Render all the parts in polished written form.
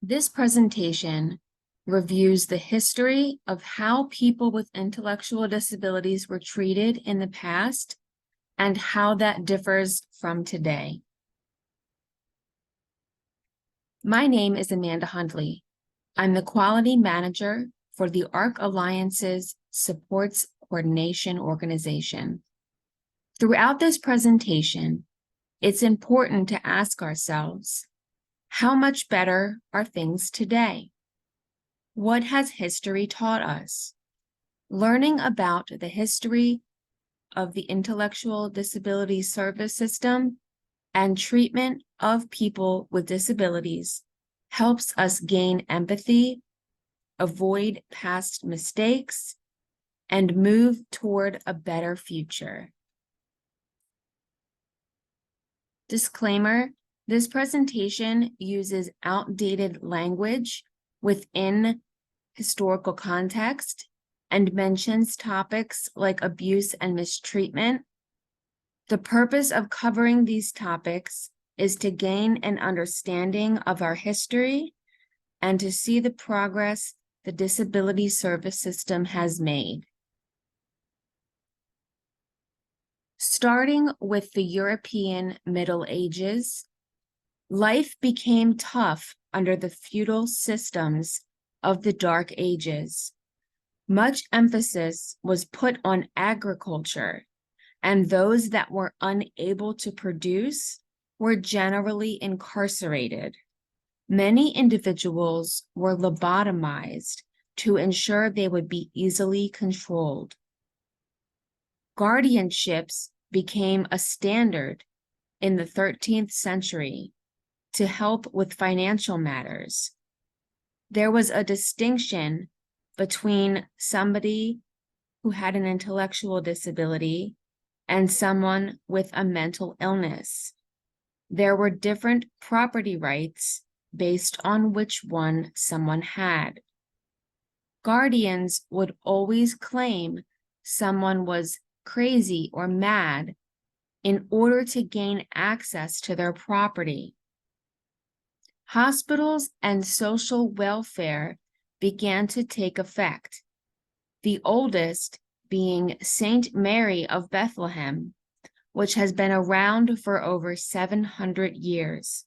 This presentation reviews the history of how people with intellectual disabilities were treated in the past and how that differs from today. My name is Amanda Hundley. I'm the Quality Manager for the ARC Alliance's Supports Coordination Organization. Throughout this presentation, it's important to ask ourselves, how much better are things today? What has history taught us? Learning about the history of the intellectual disability service system and treatment of people with disabilities helps us gain empathy, avoid past mistakes, and move toward a better future. Disclaimer: this presentation uses outdated language within historical context and mentions topics like abuse and mistreatment. The purpose of covering these topics is to gain an understanding of our history and to see the progress the disability service system has made. Starting with the European Middle Ages, life became tough under the feudal systems of the Dark Ages. Much emphasis was put on agriculture, and those that were unable to produce were generally incarcerated. Many individuals were lobotomized to ensure they would be easily controlled. Guardianships became a standard in the 13th century to help with financial matters. There was a distinction between somebody who had an intellectual disability and someone with a mental illness. There were different property rights based on which one someone had. Guardians would always claim someone was crazy or mad in order to gain access to their property. Hospitals and social welfare began to take effect, the oldest being St. Mary of Bethlehem, which has been around for over 700 years.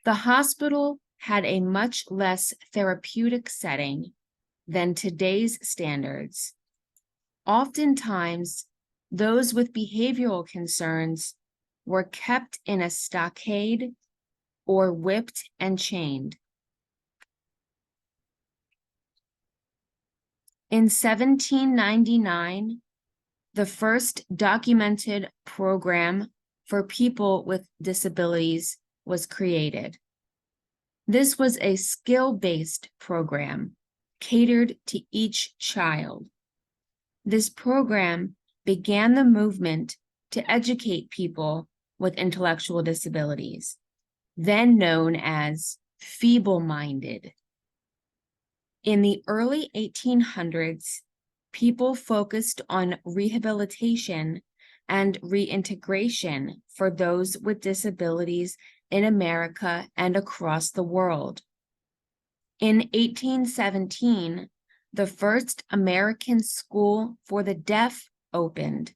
The hospital had a much less therapeutic setting than today's standards. Oftentimes, those with behavioral concerns were kept in a stockade or whipped and chained. In 1799, the first documented program for people with disabilities was created. This was a skill-based program catered to each child. This program began the movement to educate people with intellectual disabilities, then known as feeble-minded. In the early 1800s, people focused on rehabilitation and reintegration for those with disabilities in America and across the world. In 1817, the first American School for the Deaf opened,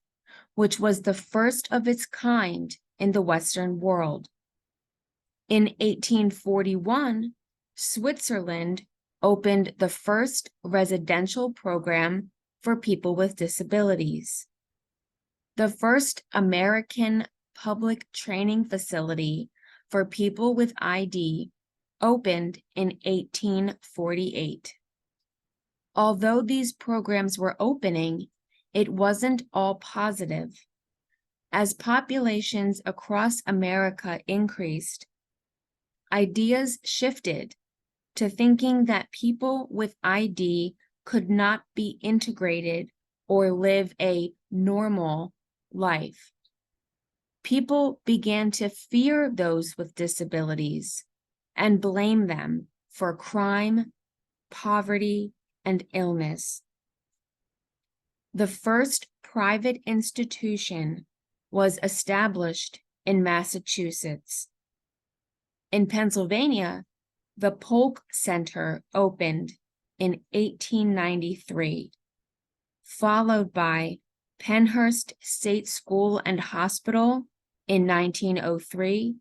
which was the first of its kind in the Western world. In 1841, Switzerland opened the first residential program for people with disabilities. The first American public training facility for people with ID opened in 1848. Although these programs were opening, it wasn't all positive. As populations across America increased, ideas shifted to thinking that people with ID could not be integrated or live a normal life. People began to fear those with disabilities and blame them for crime, poverty, and illness. The first private institution was established in Massachusetts. In Pennsylvania, The Polk Center opened in 1893, followed by Pennhurst State School and Hospital in 1903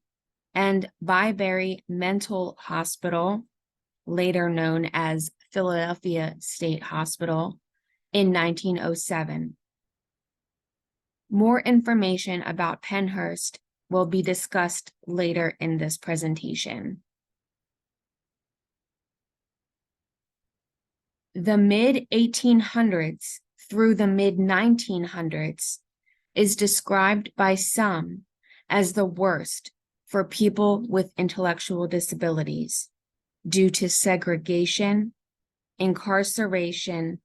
and Byberry Mental Hospital, later known as Philadelphia State Hospital, in 1907. More information about Pennhurst will be discussed later in this presentation. The mid-1800s through the mid-1900s is described by some as the worst for people with intellectual disabilities due to segregation, incarceration,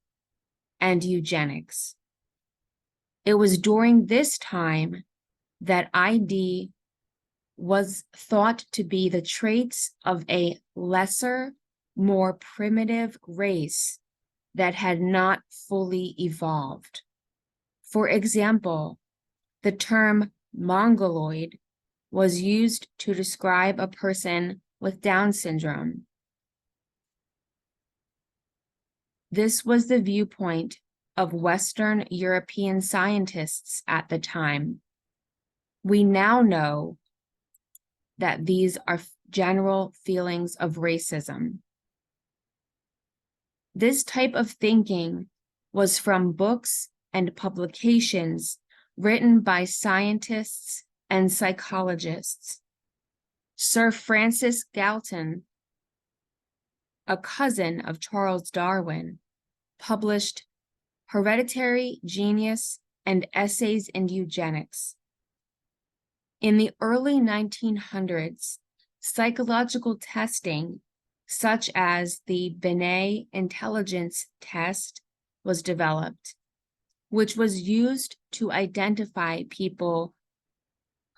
and eugenics. It was during this time that ID was thought to be the traits of a lesser, more primitive race that had not fully evolved. For example, the term Mongoloid was used to describe a person with Down syndrome. This was the viewpoint of Western European scientists at the time. We now know that these are general feelings of racism. This type of thinking was from books and publications written by scientists and psychologists. Sir Francis Galton, a cousin of Charles Darwin, published Hereditary Genius and Essays in Eugenics. In the early 1900s, psychological testing, such as the Binet Intelligence Test, was developed, which was used to identify people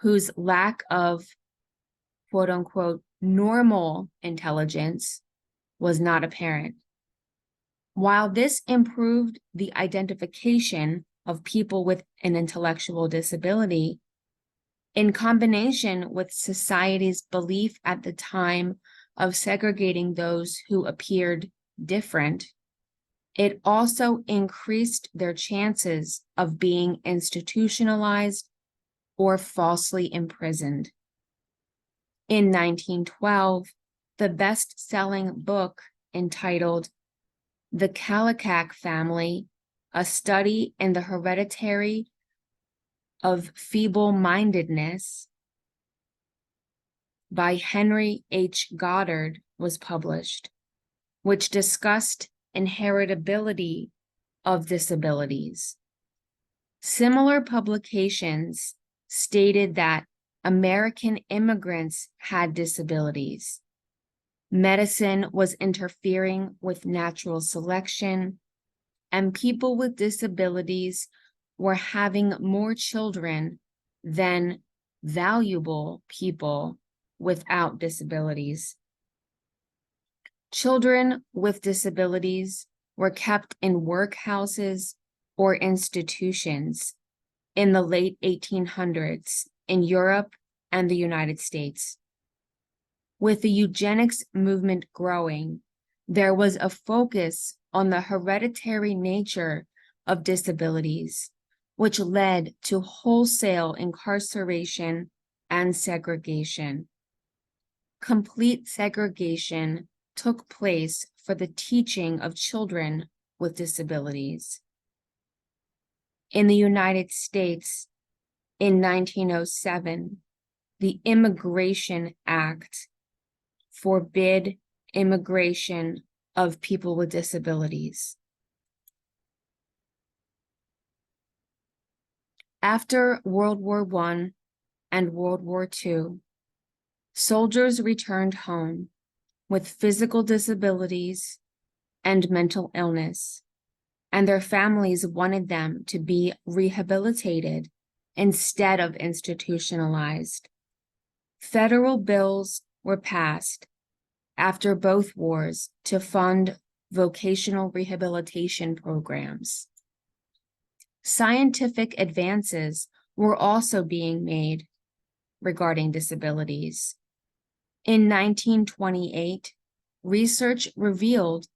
whose lack of quote-unquote normal intelligence was not apparent. While this improved the identification of people with an intellectual disability, in combination with society's belief at the time of segregating those who appeared different, it also increased their chances of being institutionalized or falsely imprisoned. In 1912, the best-selling book entitled The Kallikak Family, A Study in the Heredity of Feeble-Mindedness by Henry H. Goddard was published, which discussed inheritability of disabilities. Similar publications stated that American immigrants had disabilities. Medicine was interfering with natural selection, and people with disabilities were having more children than valuable people without disabilities. Children with disabilities were kept in workhouses or institutions in the late 1800s in Europe and the United States. With the eugenics movement growing, there was a focus on the hereditary nature of disabilities, which led to wholesale incarceration and segregation. Complete segregation took place for the teaching of children with disabilities. In the United States, in 1907, the Immigration Act forbid immigration of people with disabilities. After World War I and World War II, soldiers returned home with physical disabilities and mental illness, and their families wanted them to be rehabilitated instead of institutionalized. Federal bills were passed after both wars to fund vocational rehabilitation programs. Scientific advances were also being made regarding disabilities. In 1928, research revealed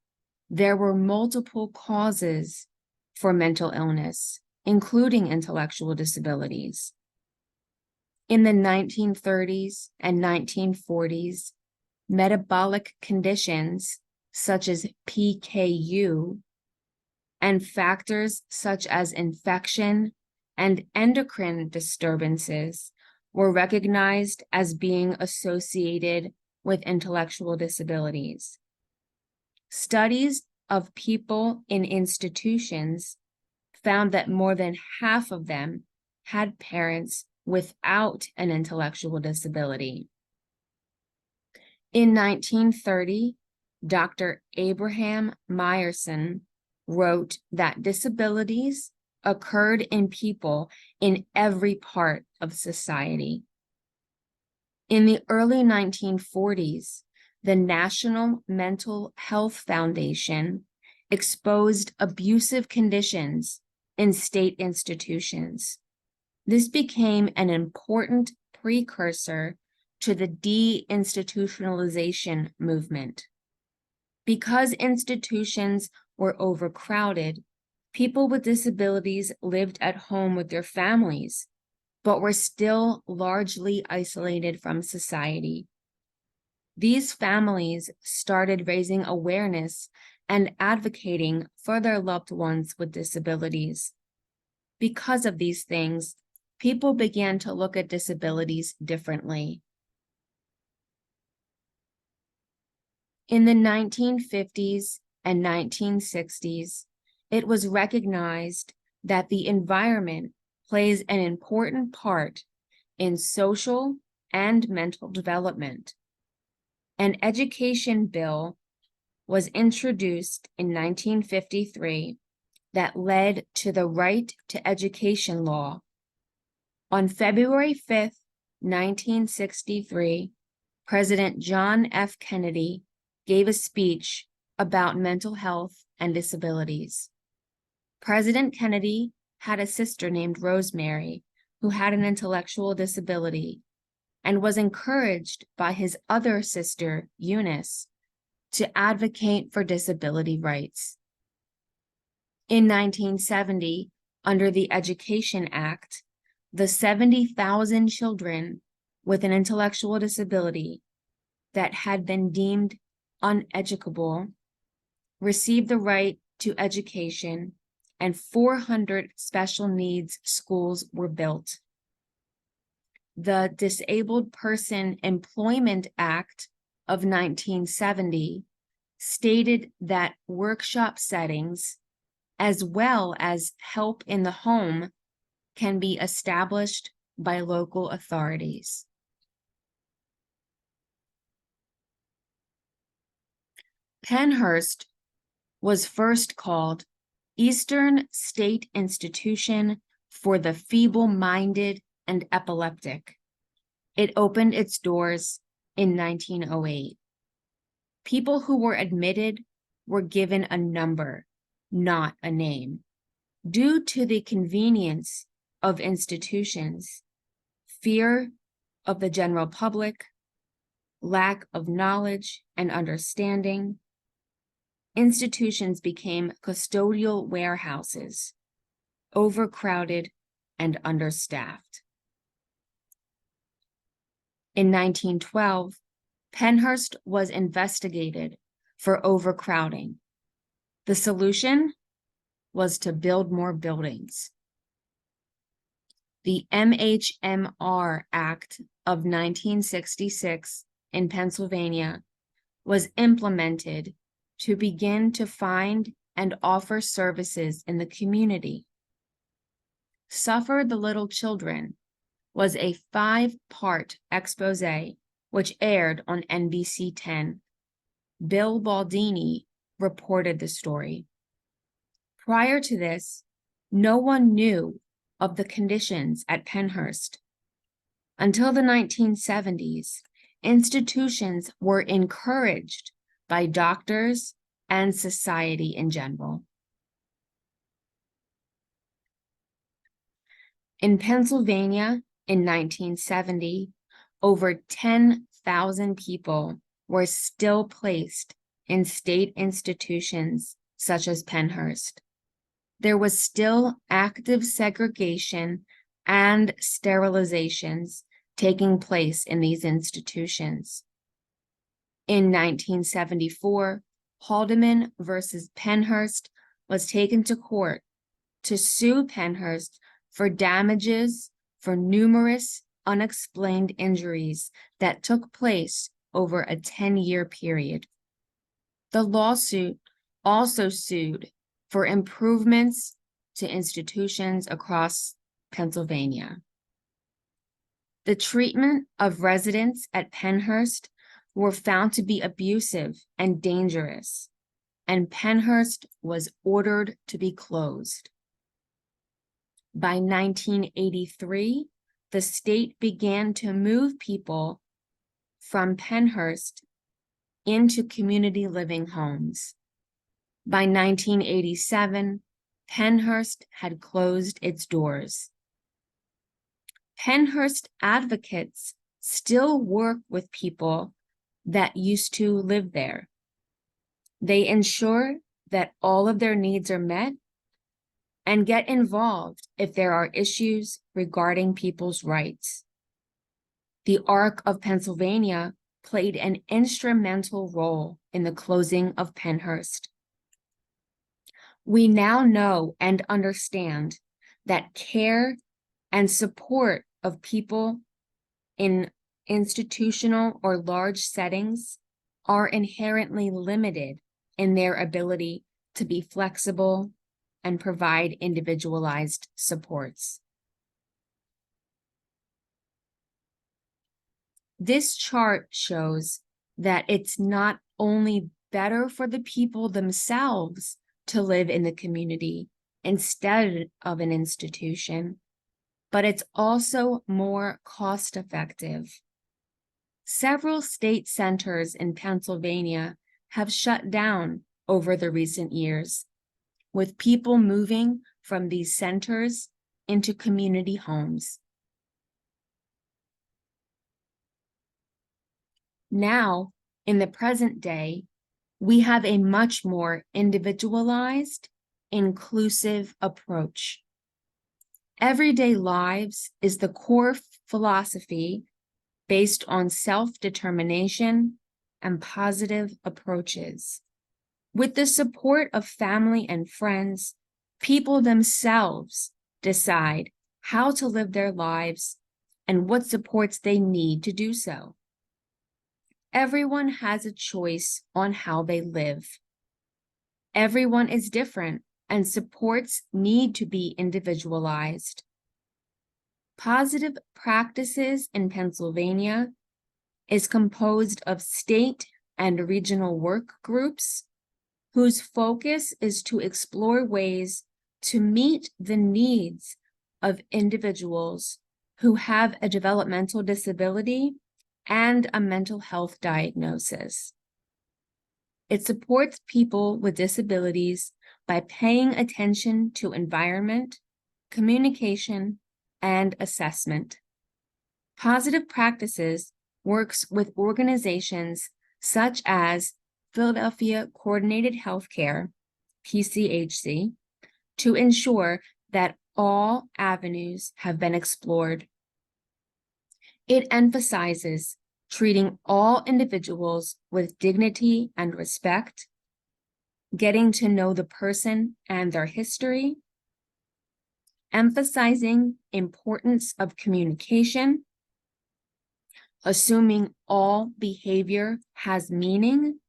there were multiple causes for mental illness, including intellectual disabilities. In the 1930s and 1940s, metabolic conditions such as PKU and factors such as infection and endocrine disturbances were recognized as being associated with intellectual disabilities. Studies of people in institutions found that more than half of them had parents without an intellectual disability. In 1930, Dr. Abraham Myerson wrote that disabilities occurred in people in every part of society. In the early 1940s, the National Mental Health Foundation exposed abusive conditions in state institutions. This became an important precursor to the deinstitutionalization movement. Because institutions were overcrowded, people with disabilities lived at home with their families, but were still largely isolated from society. These families started raising awareness and advocating for their loved ones with disabilities. Because of these things, people began to look at disabilities differently. In the 1950s and 1960s, it was recognized that the environment plays an important part in social and mental development. An education bill was introduced in 1953 that led to the Right to Education law. On February 5th, 1963, President John F. Kennedy gave a speech about mental health and disabilities. President Kennedy had a sister named Rosemary who had an intellectual disability and was encouraged by his other sister, Eunice, to advocate for disability rights. In 1970, under the Education Act, the 70,000 children with an intellectual disability that had been deemed uneducable received the right to education, and 400 special needs schools were built. The Disabled Person Employment Act of 1970 stated that workshop settings, as well as help in the home, can be established by local authorities. Pennhurst was first called Eastern State Institution for the Feeble-Minded and Epileptic. It opened its doors in 1908. People who were admitted were given a number, not a name. Due to the convenience of institutions, fear of the general public, lack of knowledge and understanding, institutions became custodial warehouses, overcrowded and understaffed. In 1912, Pennhurst was investigated for overcrowding. The solution was to build more buildings. The MHMR Act of 1966 in Pennsylvania was implemented to begin to find and offer services in the community. Suffer the Little Children was a 5-part expose which aired on NBC 10. Bill Baldini reported the story. Prior to this, no one knew of the conditions at Pennhurst. Until the 1970s, institutions were encouraged by doctors and society in general. In Pennsylvania in 1970, over 10,000 people were still placed in state institutions such as Pennhurst. There was still active segregation and sterilizations taking place in these institutions. In 1974, Haldeman versus Pennhurst was taken to court to sue Pennhurst for damages for numerous unexplained injuries that took place over a 10-year period. The lawsuit also sued for improvements to institutions across Pennsylvania. The treatment of residents at Pennhurst were found to be abusive and dangerous, and Pennhurst was ordered to be closed. By 1983, the state began to move people from Pennhurst into community living homes. By 1987, Pennhurst had closed its doors. Pennhurst advocates still work with people that used to live there. They ensure that all of their needs are met and get involved if there are issues regarding people's rights. The Arc of Pennsylvania played an instrumental role in the closing of Pennhurst. We now know and understand that care and support of people in institutional or large settings are inherently limited in their ability to be flexible and provide individualized supports. This chart shows that it's not only better for the people themselves to live in the community instead of an institution, but it's also more cost-effective. Several state centers in Pennsylvania have shut down over the recent years, with people moving from these centers into community homes. Now, in the present day, we have a much more individualized, inclusive approach. Everyday Lives is the core philosophy based on self-determination and positive approaches. With the support of family and friends, people themselves decide how to live their lives and what supports they need to do so. Everyone has a choice on how they live. Everyone is different, and supports need to be individualized. Positive Practices in Pennsylvania is composed of state and regional work groups whose focus is to explore ways to meet the needs of individuals who have a developmental disability and a mental health diagnosis. It supports people with disabilities by paying attention to environment, communication, and assessment. Positive Practices works with organizations such as Philadelphia Coordinated Healthcare, PCHC, to ensure that all avenues have been explored. It emphasizes treating all individuals with dignity and respect, getting to know the person and their history, emphasizing importance of communication, assuming all behavior has meaning,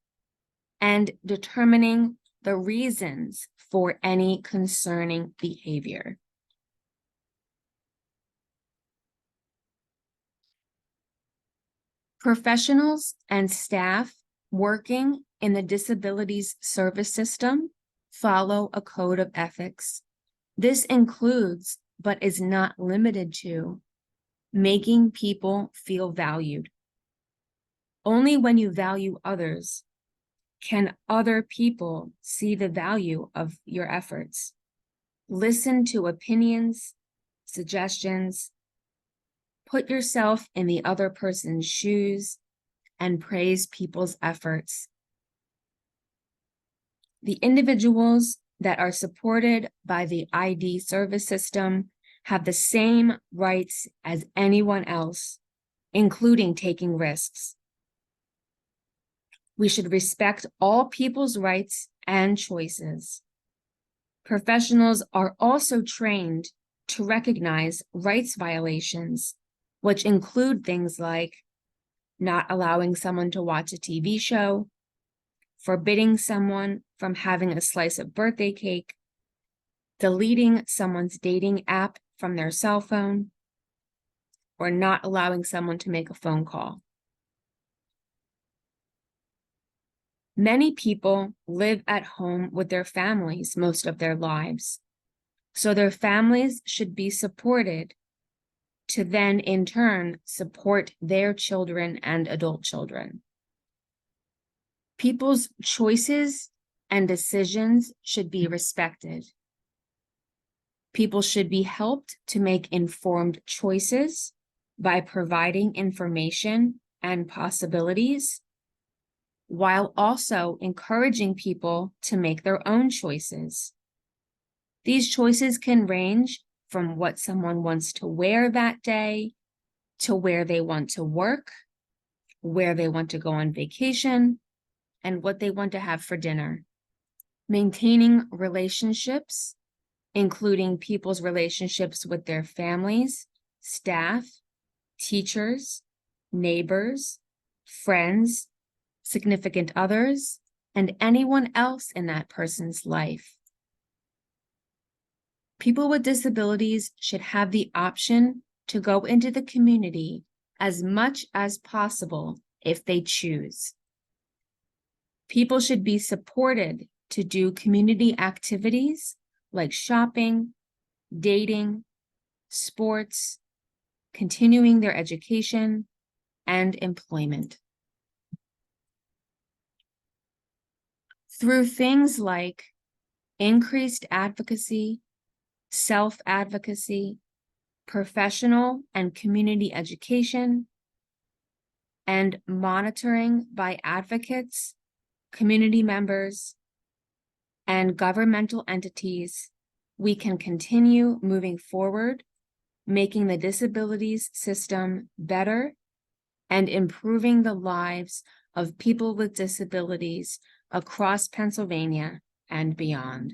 and determining the reasons for any concerning behavior. Professionals and staff working in the disabilities service system follow a code of ethics. This includes, but is not limited to, making people feel valued. Only when you value others can other people see the value of your efforts. Listen to opinions, suggestions, put yourself in the other person's shoes, and praise people's efforts. The individuals that are supported by the ID service system have the same rights as anyone else, including taking risks. We should respect all people's rights and choices. Professionals are also trained to recognize rights violations, which include things like not allowing someone to watch a TV show, forbidding someone from having a slice of birthday cake, deleting someone's dating app from their cell phone, or not allowing someone to make a phone call. Many people live at home with their families most of their lives, so their families should be supported to then in turn support their children and adult children. People's choices and decisions should be respected. People should be helped to make informed choices by providing information and possibilities, while also encouraging people to make their own choices. These choices can range from what someone wants to wear that day, to where they want to work, where they want to go on vacation, and what they want to have for dinner. Maintaining relationships, including people's relationships with their families, staff, teachers, neighbors, friends, significant others, and anyone else in that person's life. People with disabilities should have the option to go into the community as much as possible if they choose. People should be supported to do community activities like shopping, dating, sports, continuing their education, and employment. Through things like increased advocacy, self-advocacy, professional and community education, and monitoring by advocates, community members, and governmental entities, we can continue moving forward, making the disabilities system better and improving the lives of people with disabilities across Pennsylvania and beyond.